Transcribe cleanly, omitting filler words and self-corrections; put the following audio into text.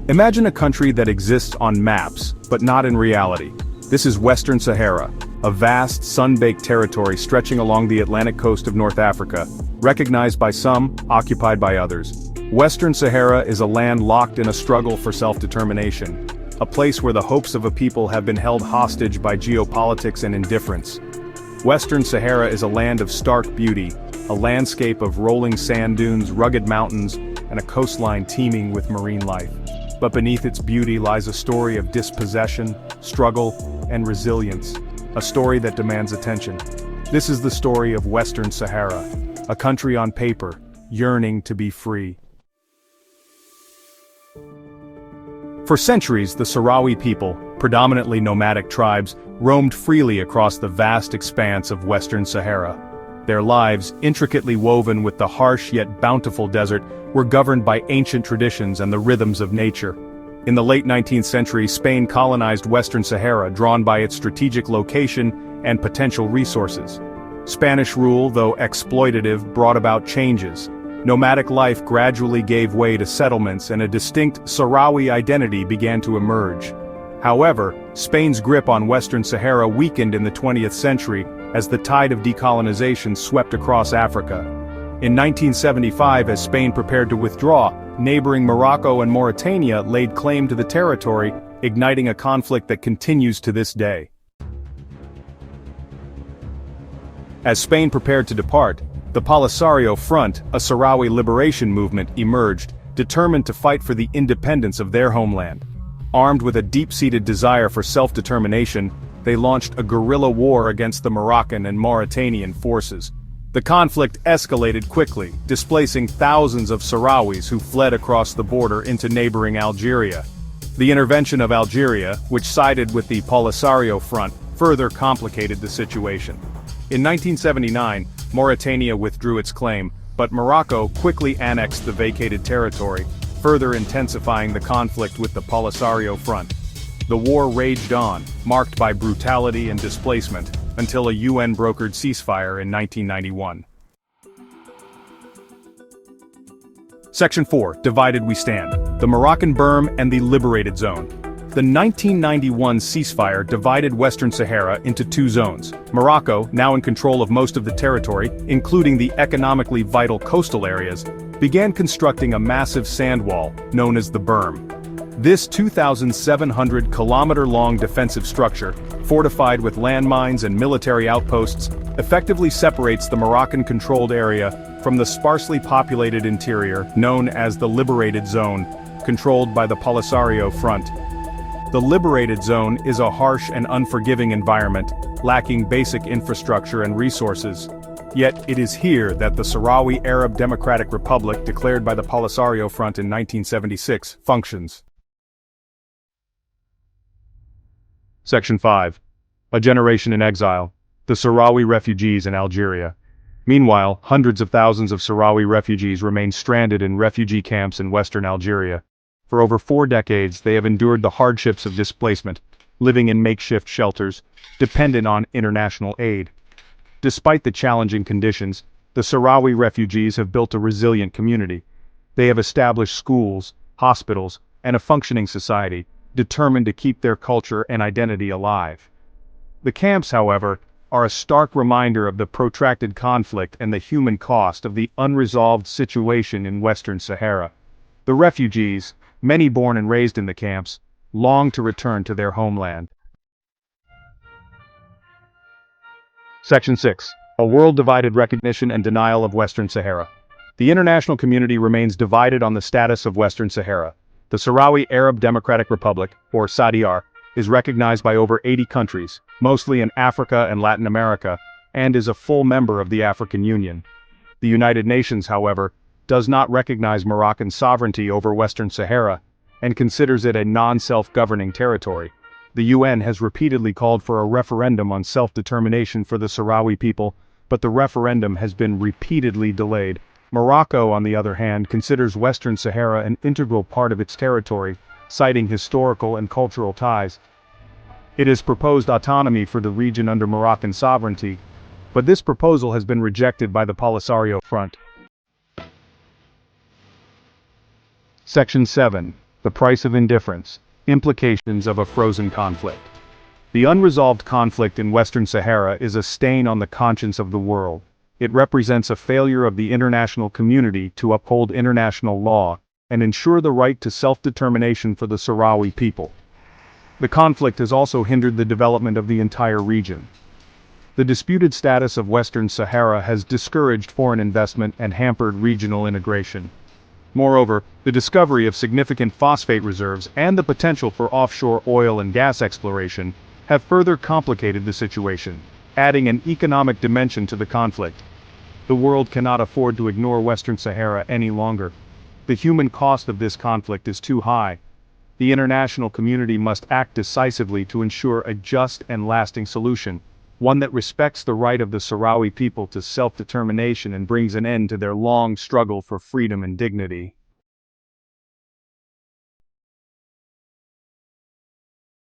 Imagine a country that exists on maps, but not in reality. This is Western Sahara, a vast, sun-baked territory stretching along the Atlantic coast of North Africa, recognized by some, occupied by others. Western Sahara is a land locked in a struggle for self-determination, a place where the hopes of a people have been held hostage by geopolitics and indifference. Western Sahara is a land of stark beauty, a landscape of rolling sand dunes, rugged mountains, and a coastline teeming with marine life. But beneath its beauty lies a story of dispossession, struggle, and resilience, a story that demands attention. This is the story of Western Sahara, a country on paper, yearning to be free. For centuries, the Sahrawi people, predominantly nomadic tribes, roamed freely across the vast expanse of Western Sahara. Their lives, intricately woven with the harsh yet bountiful desert, were governed by ancient traditions and the rhythms of nature. In the late 19th century, Spain colonized Western Sahara, drawn by its strategic location and potential resources. Spanish rule, though exploitative, brought about changes. Nomadic life gradually gave way to settlements and a distinct Sahrawi identity began to emerge. However, Spain's grip on Western Sahara weakened in the 20th century as the tide of decolonization swept across Africa. In 1975, as Spain prepared to withdraw, neighboring Morocco and Mauritania laid claim to the territory, igniting a conflict that continues to this day. As Spain prepared to depart, the Polisario Front, a Sahrawi liberation movement, emerged, determined to fight for the independence of their homeland. Armed with a deep-seated desire for self-determination, they launched a guerrilla war against the Moroccan and Mauritanian forces. The conflict escalated quickly, displacing thousands of Sahrawis who fled across the border into neighboring Algeria. The intervention of Algeria, which sided with the Polisario Front, further complicated the situation. In 1979, Mauritania withdrew its claim, but Morocco quickly annexed the vacated territory, further intensifying the conflict with the Polisario Front. The war raged on, marked by brutality and displacement, until a UN-brokered ceasefire in 1991. Section 4, Divided We Stand. The Moroccan Berm and the Liberated Zone. The 1991 ceasefire divided Western Sahara into two zones. Morocco, now in control of most of the territory, including the economically vital coastal areas, began constructing a massive sand wall, known as the Berm. This 2,700-kilometer-long defensive structure, fortified with landmines and military outposts, effectively separates the Moroccan-controlled area from the sparsely populated interior, known as the Liberated Zone, controlled by the Polisario Front. The Liberated Zone is a harsh and unforgiving environment, lacking basic infrastructure and resources. Yet it is here that the Sahrawi Arab Democratic Republic, declared by the Polisario Front in 1976, functions. Section 5. A Generation in Exile. The Sahrawi Refugees in Algeria. Meanwhile, hundreds of thousands of Sahrawi refugees remain stranded in refugee camps in western Algeria. For over 4 decades, they have endured the hardships of displacement, living in makeshift shelters, dependent on international aid. Despite the challenging conditions, the Sahrawi refugees have built a resilient community. They have established schools, hospitals, and a functioning society, determined to keep their culture and identity alive. The camps, however, are a stark reminder of the protracted conflict and the human cost of the unresolved situation in Western Sahara. The refugees, many born and raised in the camps, long to return to their homeland. Section 6. A world-divided recognition and denial of Western Sahara. The international community remains divided on the status of Western Sahara. The Sahrawi Arab Democratic Republic, or SADR, is recognized by over 80 countries, mostly in Africa and Latin America, and is a full member of the African Union. The United Nations, however, does not recognize Moroccan sovereignty over Western Sahara, and considers it a non-self-governing territory. The UN has repeatedly called for a referendum on self-determination for the Sahrawi people, but the referendum has been repeatedly delayed. Morocco, on the other hand, considers Western Sahara an integral part of its territory, citing historical and cultural ties. It has proposed autonomy for the region under Moroccan sovereignty, but this proposal has been rejected by the Polisario Front. Section 7. The price of indifference. Implications of a frozen conflict. The unresolved conflict in Western Sahara is a stain on the conscience of the world. It represents a failure of the international community to uphold international law and ensure the right to self-determination for the Sahrawi people. The conflict has also hindered the development of the entire region. The disputed status of Western Sahara has discouraged foreign investment and hampered regional integration. Moreover, the discovery of significant phosphate reserves and the potential for offshore oil and gas exploration have further complicated the situation, adding an economic dimension to the conflict. The world cannot afford to ignore Western Sahara any longer. The human cost of this conflict is too high. The international community must act decisively to ensure a just and lasting solution, one that respects the right of the Sahrawi people to self-determination and brings an end to their long struggle for freedom and dignity.